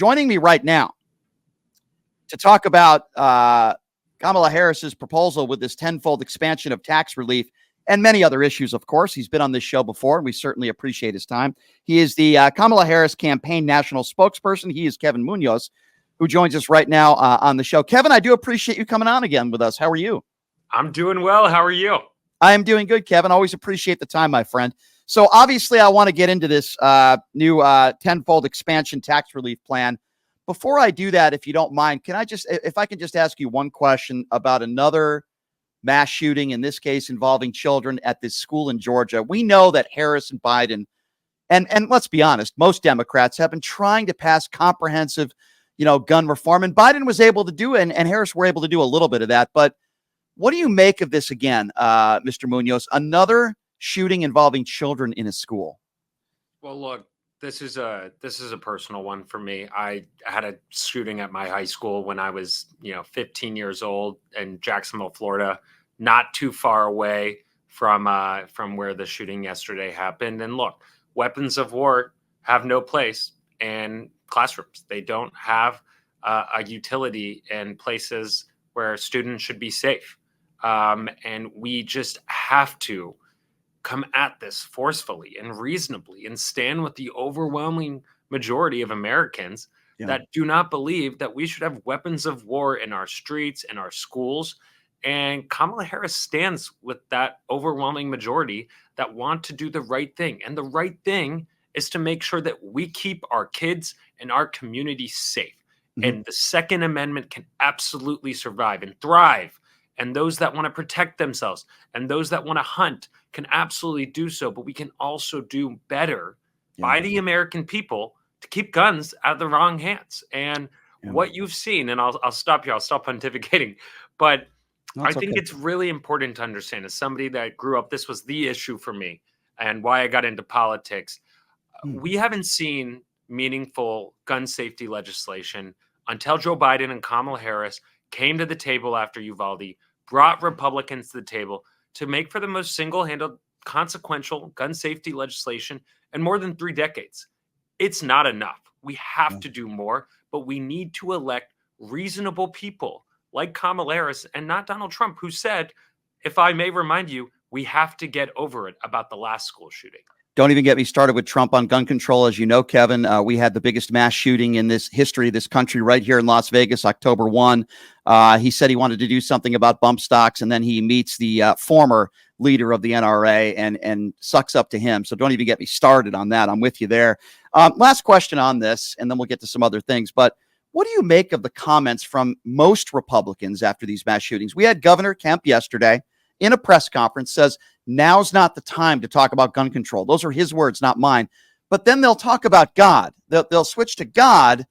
Joining me right now to talk about Kamala Harris's proposal with this tenfold expansion of tax relief and many other issues, of course. He's been on this show before, and we certainly appreciate his time. He is the Kamala Harris Campaign National Spokesperson. He is Kevin Munoz, who joins us right now on the show. Kevin, I do appreciate you coming on again with us. How are you? I'm doing well. How are you? I am doing good, Kevin. Always appreciate the time, my friend. So obviously, I want to get into this new tenfold expansion tax relief plan. Before I do that, if you don't mind, if I can just ask you one question about another mass shooting, in this case involving children at this school in Georgia. We know that Harris and Biden, and let's be honest, most Democrats have been trying to pass comprehensive, gun reform, and Biden was able to do it, and Harris were able to do a little bit of that. But what do you make of this again, Mr. Munoz? Another shooting involving children in a school. Well, look, this is a personal one for me. I had a shooting at my high school when I was, 15 years old in Jacksonville, Florida, not too far away from where the shooting yesterday happened. And look, weapons of war have no place in classrooms. They don't have a utility in places where students should be safe. And we just have to come at this forcefully and reasonably and stand with the overwhelming majority of Americans that do not believe that we should have weapons of war in our streets and our schools. And Kamala Harris stands with that overwhelming majority that want to do the right thing. And the right thing is to make sure that we keep our kids and our community safe. Mm-hmm. And the Second Amendment can absolutely survive and thrive. And those that want to protect themselves and those that want to hunt can absolutely do so. But we can also do better by the American people to keep guns out of the wrong hands. And what you've seen, and I'll stop here, I'll stop pontificating, but I think it's really important to understand, as somebody that grew up, this was the issue for me and why I got into politics. We haven't seen meaningful gun safety legislation until Joe Biden and Kamala Harris came to the table after Uvalde, brought Republicans to the table to make for the most single-handed, consequential gun safety legislation in more than 3 decades. It's not enough. We have to do more, but we need to elect reasonable people like Kamala Harris and not Donald Trump, who said, if I may remind you, we have to get over it about the last school shooting. Don't even get me started with Trump on gun control. As you know, Kevin, we had the biggest mass shooting in this history of this country right here in Las Vegas, October 1. He said he wanted to do something about bump stocks, and then he meets the former leader of the NRA and sucks up to him. So don't even get me started on that. I'm with you there. Last question on this, and then we'll get to some other things. But what do you make of the comments from most Republicans after these mass shootings? We had Governor Kemp yesterday in a press conference says, now's not the time to talk about gun control. Those are his words, not mine. But then they'll talk about God. They'll switch to God,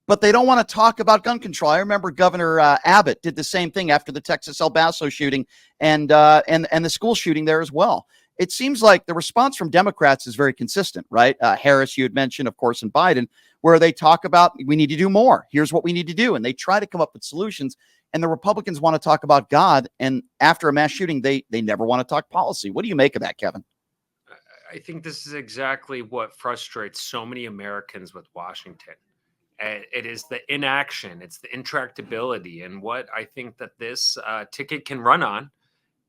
but they don't want to talk about gun control. I remember Governor Abbott did the same thing after the Texas El Paso shooting and the school shooting there as well. It seems like the response from Democrats is very consistent, right? Harris, you had mentioned, of course, and Biden, where they talk about we need to do more. Here's what we need to do. And they try to come up with solutions. And the Republicans want to talk about God. And after a mass shooting, they never want to talk policy. What do you make of that, Kevin? I think this is exactly what frustrates so many Americans with Washington. It is the inaction. It's the intractability. And what I think that this ticket can run on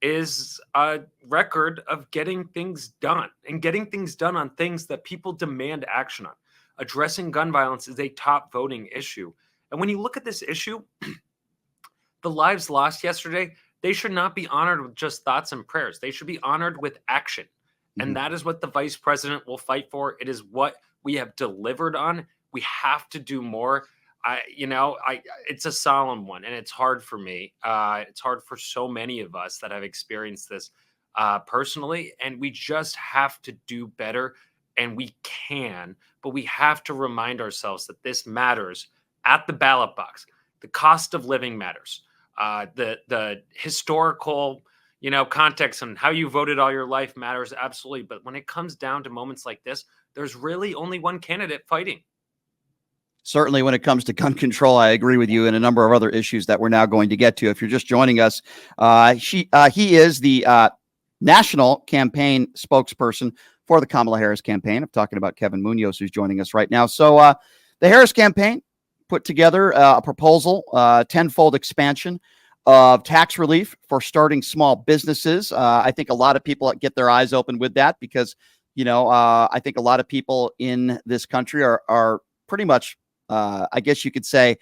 is a record of getting things done and getting things done on things that people demand action on. Addressing gun violence is a top voting issue. And when you look at this issue, the lives lost yesterday, they should not be honored with just thoughts and prayers. They should be honored with action. And that is what the vice president will fight for. It is what we have delivered on. We have to do more. It's a solemn one, and it's hard for me. It's hard for so many of us that have experienced this personally, and we just have to do better, and we can, but we have to remind ourselves that this matters at the ballot box. The cost of living matters. The historical, context and how you voted all your life matters absolutely. But when it comes down to moments like this, there's really only one candidate fighting. Certainly when it comes to gun control, I agree with you and a number of other issues that we're now going to get to. If you're just joining us, he is the National Campaign Spokesperson for the Kamala Harris campaign. I'm talking about Kevin Munoz, who's joining us right now. So the Harris campaign put together a proposal, tenfold expansion of tax relief for starting small businesses. I think a lot of people get their eyes open with that because, I think a lot of people in this country are pretty much, I guess you could say,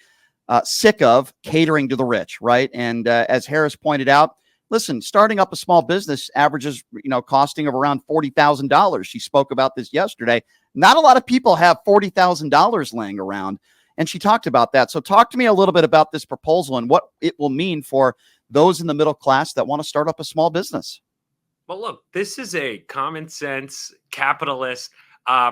sick of catering to the rich, right? And as Harris pointed out, listen, starting up a small business averages, costing of around $40,000. She spoke about this yesterday. Not a lot of people have $40,000 laying around. And she talked about that. So talk to me a little bit about this proposal and what it will mean for those in the middle class that want to start up a small business. Well, look, this is a common sense capitalist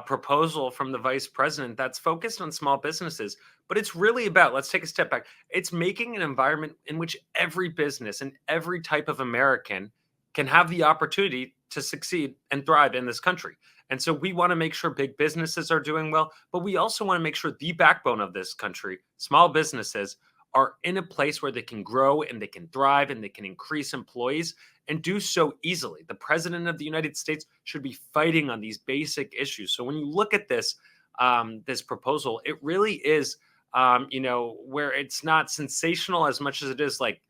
proposal from the vice president that's focused on small businesses. But it's really about, let's take a step back. It's making an environment in which every business and every type of American can have the opportunity to succeed and thrive in this country. And so we want to make sure big businesses are doing well, but we also want to make sure the backbone of this country, small businesses, are in a place where they can grow and they can thrive and they can increase employees and do so easily. The president of the United States should be fighting on these basic issues. So when you look at this, this proposal, it really is, where it's not sensational as much as it is like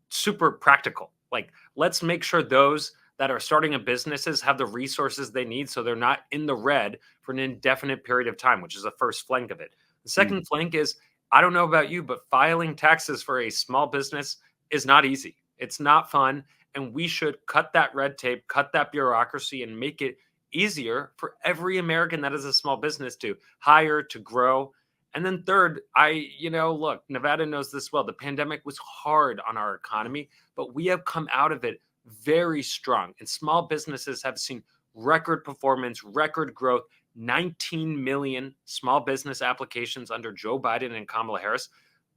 super practical. Like, let's make sure those that are starting a businesses have the resources they need so they're not in the red for an indefinite period of time, which is the first flank of it. The second flank is, I don't know about you, but filing taxes for a small business is not easy. It's not fun. And we should cut that red tape, cut that bureaucracy, and make it easier for every American that is a small business to hire, to grow. And then third, look, Nevada knows this well. The pandemic was hard on our economy, but we have come out of it very strong. And small businesses have seen record performance, record growth, 19 million small business applications under Joe Biden and Kamala Harris.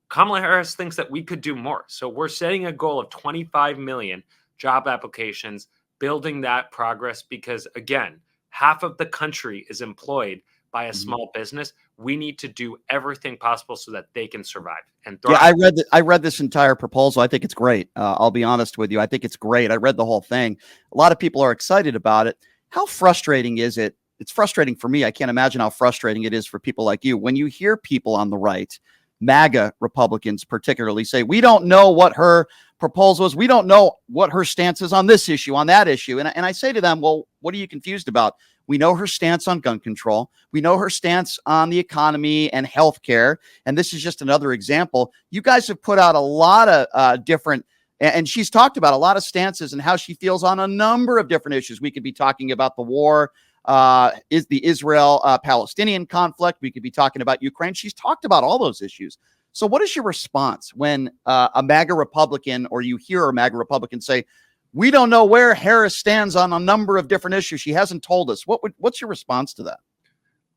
Kamala Harris thinks that we could do more. So we're setting a goal of 25 million job applications, building that progress because, again, half of the country is employed by a small business. We need to do everything possible so that they can survive and thrive. Yeah, I read this entire proposal. I think it's great. I'll be honest with you. I think it's great. I read the whole thing. A lot of people are excited about it. How frustrating is it? It's frustrating for me. I can't imagine how frustrating it is for people like you when you hear people on the right, MAGA Republicans particularly, say, we don't know what her proposal is. We don't know what her stance is on this issue, on that issue. And I say to them, well, what are you confused about? We know her stance on gun control. We know her stance on the economy and healthcare. And this is just another example. You guys have put out a lot of different, and she's talked about a lot of stances and how she feels on a number of different issues. We could be talking about the war, is the Israel-Palestinian conflict. We could be talking about Ukraine. She's talked about all those issues. So what is your response when a MAGA Republican or you hear a MAGA Republican say, we don't know where Harris stands on a number of different issues. She hasn't told us. What's your response to that?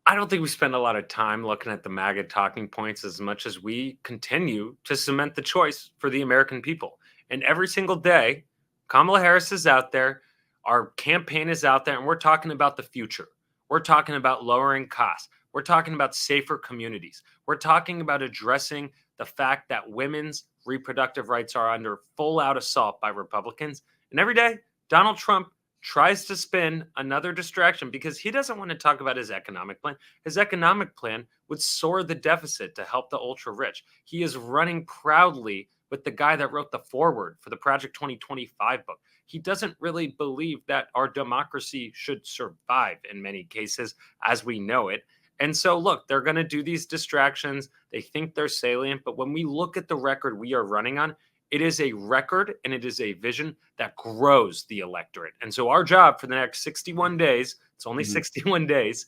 I don't think we spend a lot of time looking at the MAGA talking points as much as we continue to cement the choice for the American people. And every single day, Kamala Harris is out there. Our campaign is out there, and we're talking about the future. We're talking about lowering costs. We're talking about safer communities. We're talking about addressing the fact that women's reproductive rights are under full-out assault by Republicans. And every day, Donald Trump tries to spin another distraction because he doesn't want to talk about his economic plan. His economic plan would soar the deficit to help the ultra-rich. He is running proudly with the guy that wrote the foreword for the Project 2025 book. He doesn't really believe that our democracy should survive in many cases as we know it. And so, look, they're going to do these distractions. They think they're salient. But when we look at the record we are running on, it is a record and it is a vision that grows the electorate. And so our job for the next 61 days, it's only 61 days,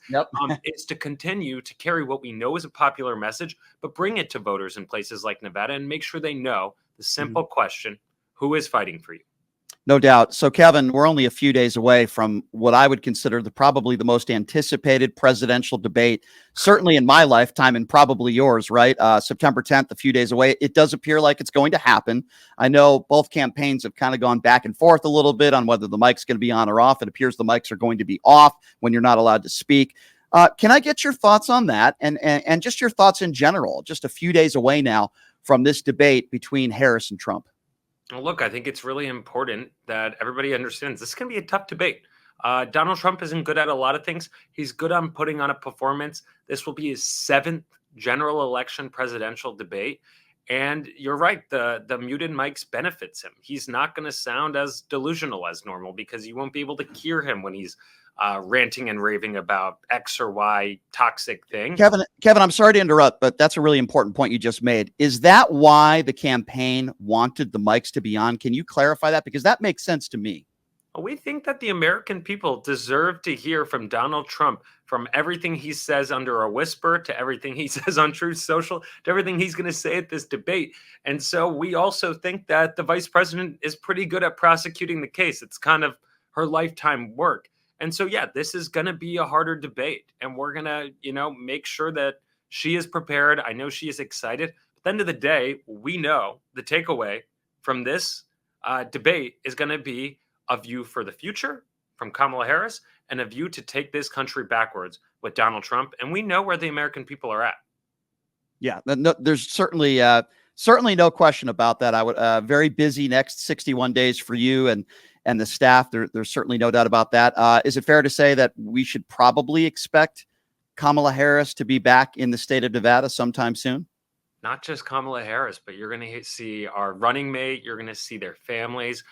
is to continue to carry what we know is a popular message, but bring it to voters in places like Nevada and make sure they know the simple question, who is fighting for you? No doubt. So, Kevin, we're only a few days away from what I would consider probably the most anticipated presidential debate, certainly in my lifetime and probably yours, right? September 10th, a few days away. It does appear like it's going to happen. I know both campaigns have kind of gone back and forth a little bit on whether the mic's going to be on or off. It appears the mics are going to be off when you're not allowed to speak. Can I get your thoughts on that and just your thoughts in general, just a few days away now from this debate between Harris and Trump? Well, look, I think it's really important that everybody understands this can be a tough debate. Donald Trump isn't good at a lot of things. He's good on putting on a performance. This will be his 7th general election presidential debate. And you're right, the muted mics benefits him. He's not going to sound as delusional as normal because you won't be able to hear him when he's ranting and raving about X or Y toxic thing. Kevin, I'm sorry to interrupt, but that's a really important point you just made. Is that why the campaign wanted the mics to be on? Can you clarify that? Because that makes sense to me. We think that the American people deserve to hear from Donald Trump, from everything he says under a whisper to everything he says on Truth Social to everything he's going to say at this debate. And so we also think that the vice president is pretty good at prosecuting the case. It's kind of her lifetime work. And so, yeah, this is going to be a harder debate. And we're going to, make sure that she is prepared. I know she is excited. At the end of the day, we know the takeaway from this debate is going to be a view for the future from Kamala Harris and a view to take this country backwards with Donald Trump. And we know where the American people are at. Yeah, no, there's certainly no question about that. I would very busy next 61 days for you and the staff. There's certainly no doubt about that. Is it fair to say that we should probably expect Kamala Harris to be back in the state of Nevada sometime soon? Not just Kamala Harris, but you're going to see our running mate. You're going to see their families.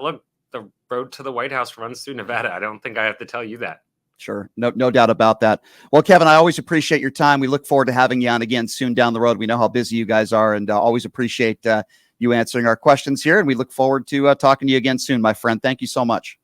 Look, the road to the White House runs through Nevada. I don't think I have to tell you that. Sure. No doubt about that. Well, Kevin, I always appreciate your time. We look forward to having you on again soon down the road. We know how busy you guys are, and always appreciate you answering our questions here. And we look forward to talking to you again soon, my friend. Thank you so much.